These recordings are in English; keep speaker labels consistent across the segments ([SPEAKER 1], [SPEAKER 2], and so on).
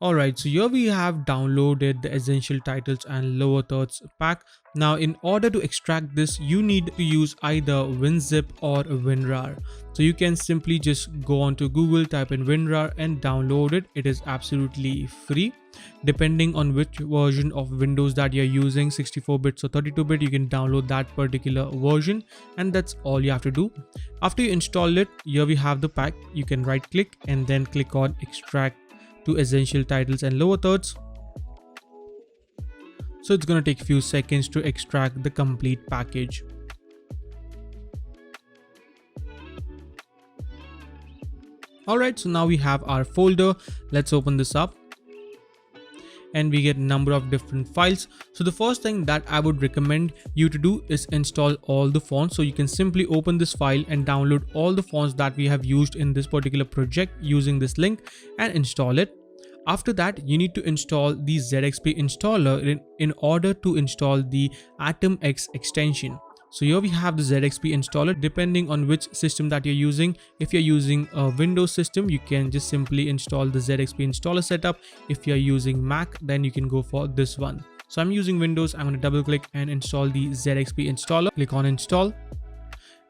[SPEAKER 1] Alright, so here we have downloaded the essential titles and lower thirds pack. Now in order to extract this, you need to use either WinZip or WinRAR. So you can simply just go on to Google, type in WinRAR and download it. It is absolutely free. Depending on which version of Windows that you're using, 64 bits or 32-bit, you can download that particular version, and that's all you have to do. After you install it, here we have the pack. You can right click and then click on extract to essential titles and lower thirds. So it's going to take a few seconds to extract the complete package. Alright, so now we have our folder. Let's open this up and we get a number of different files. So the first thing that I would recommend you to do is install all the fonts. So you can simply open this file and download all the fonts that we have used in this particular project using this link and install it. After that, you need to install the ZXP installer in order to install the AtomX extension. So here we have the ZXP installer. Depending on which system that you're using, if you're using a Windows system, you can just simply install the ZXP installer setup. If you're using Mac, then you can go for this one. So I'm using Windows. I'm going to double click and install the ZXP installer. Click on install.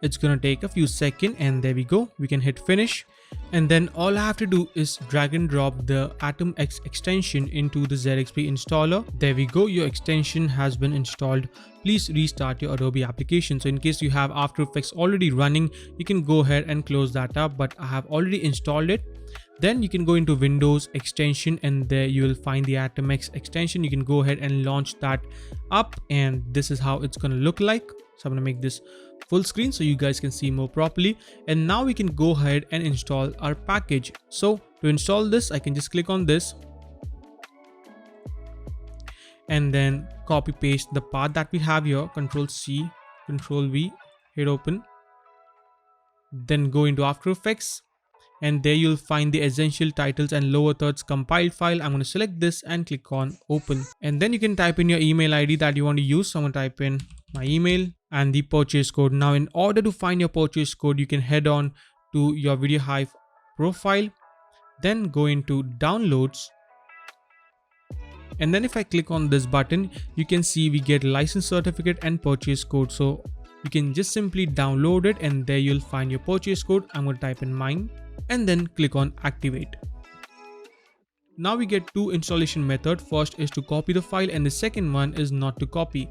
[SPEAKER 1] It's going to take a few seconds and there we go. We can hit finish. And then all I have to do is drag and drop the AtomX extension into the ZXP installer. There we go. Your extension has been installed. Please restart your Adobe application. So in case you have After Effects already running, you can go ahead and close that up, but I have already installed it. Then you can go into Windows extension and there you will find the AtomX extension. You can go ahead and launch that up and this is how it's going to look like. So I'm going to make this full screen so you guys can see more properly. And now we can go ahead and install our package. So to install this, I can just click on this and then copy paste the path that we have here. Control C, Control V, hit open. Then go into After Effects. And there you'll find the essential titles and lower thirds compiled file. I'm going to select this and click on open. And then you can type in your email ID that you want to use. So I'm going to type in my email and the purchase code. Now in order to find your purchase code, you can head on to your VideoHive profile, then go into downloads. And then if I click on this button, you can see we get license certificate and purchase code. So you can just simply download it and there you'll find your purchase code. I'm going to type in mine and then click on activate. Now we get two installation methods. First is to copy the file and the second one is not to copy.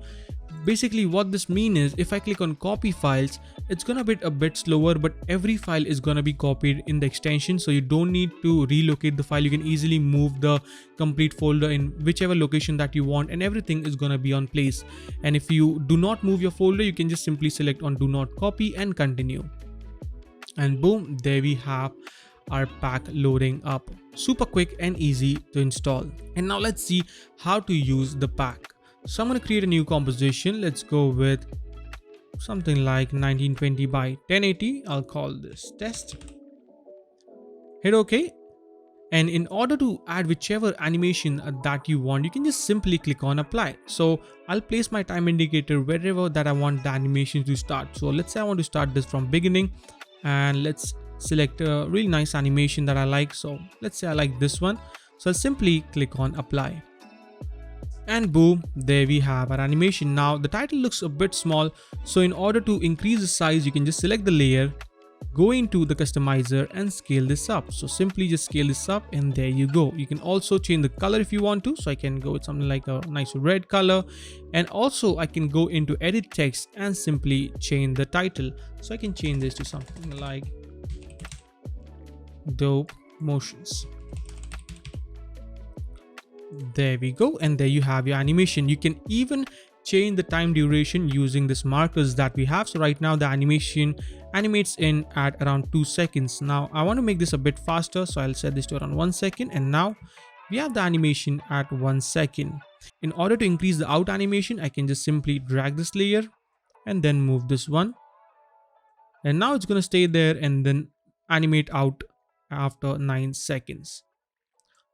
[SPEAKER 1] Basically what this means is if I click on copy files, it's gonna be a bit slower, but every file is gonna be copied in the extension. So you don't need to relocate the file. You can easily move the complete folder in whichever location that you want and everything is gonna be on place. And if you do not move your folder, you can just simply select on do not copy and continue. And boom, there we have our pack loading up. Super quick and easy to install. And now let's see how to use the pack. So I'm going to create a new composition. Let's go with something like 1920 by 1080. I'll call this test. Hit OK. And in order to add whichever animation that you want, you can just simply click on apply. So I'll place my time indicator wherever that I want the animation to start. So let's say I want to start this from beginning and let's select a really nice animation that I like. So let's say I like this one. So I'll simply click on apply. And boom, there we have our animation. Now the title looks a bit small. So in order to increase the size, you can just select the layer, go into the customizer and scale this up. So simply just scale this up and there you go. You can also change the color if you want to. So I can go with something like a nice red color. And also I can go into edit text and simply change the title. So I can change this to something like dope motions. There we go. And there you have your animation. You can even change the time duration using this markers that we have. So right now the animation animates in at around 2 seconds. Now I want to make this a bit faster, so I'll set this to around 1 second. And now we have the animation at 1 second. In order to increase the out animation, I can just simply drag this layer and then move this one. And now it's going to stay there and then animate out after 9 seconds.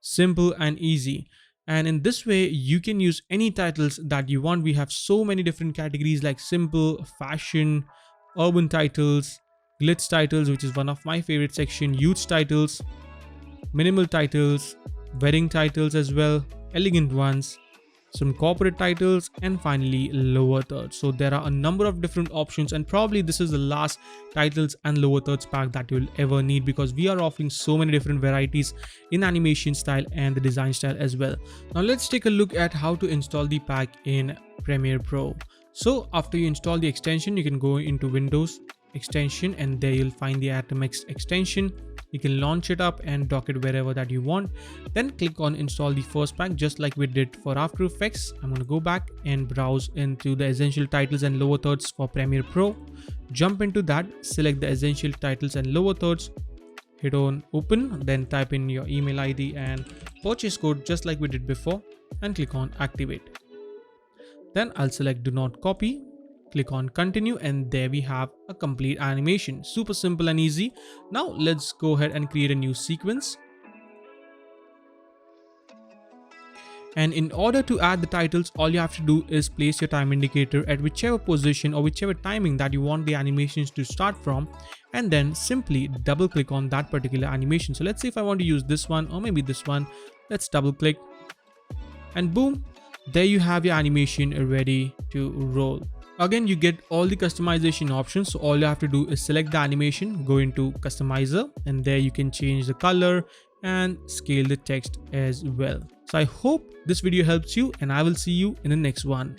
[SPEAKER 1] Simple and easy. And in this way, you can use any titles that you want. We have so many different categories like simple, fashion, urban titles, glitz titles, which is one of my favorite section, youth titles, minimal titles, wedding titles as well, elegant ones, some corporate titles, and finally lower thirds. So there are a number of different options, and probably this is the last titles and lower thirds pack that you'll ever need, because we are offering so many different varieties in animation style and the design style as well. Now let's take a look at how to install the pack in Premiere Pro. So after you install the extension, you can go into Windows extension, and there you'll find the Atomx extension. You can launch it up and dock it wherever that you want. Then click on install the first pack, just like we did for After Effects. I'm going to go back and browse into the essential titles and lower thirds for Premiere Pro. Jump into that, select the essential titles and lower thirds, hit on open, then type in your email ID and purchase code just like we did before, and click on activate. Then I'll select do not copy, click on continue, and there we have a complete animation. Super simple and easy. Now let's go ahead and create a new sequence. And in order to add the titles, all you have to do is place your time indicator at whichever position or whichever timing that you want the animations to start from, and then simply double click on that particular animation. So let's say if I want to use this one or maybe this one, let's double click, and boom, there you have your animation ready to roll. Again, you get all the customization options. So all you have to do is select the animation, go into customizer, and there you can change the color and scale the text as well. So I hope this video helps you, and I will see you in the next one.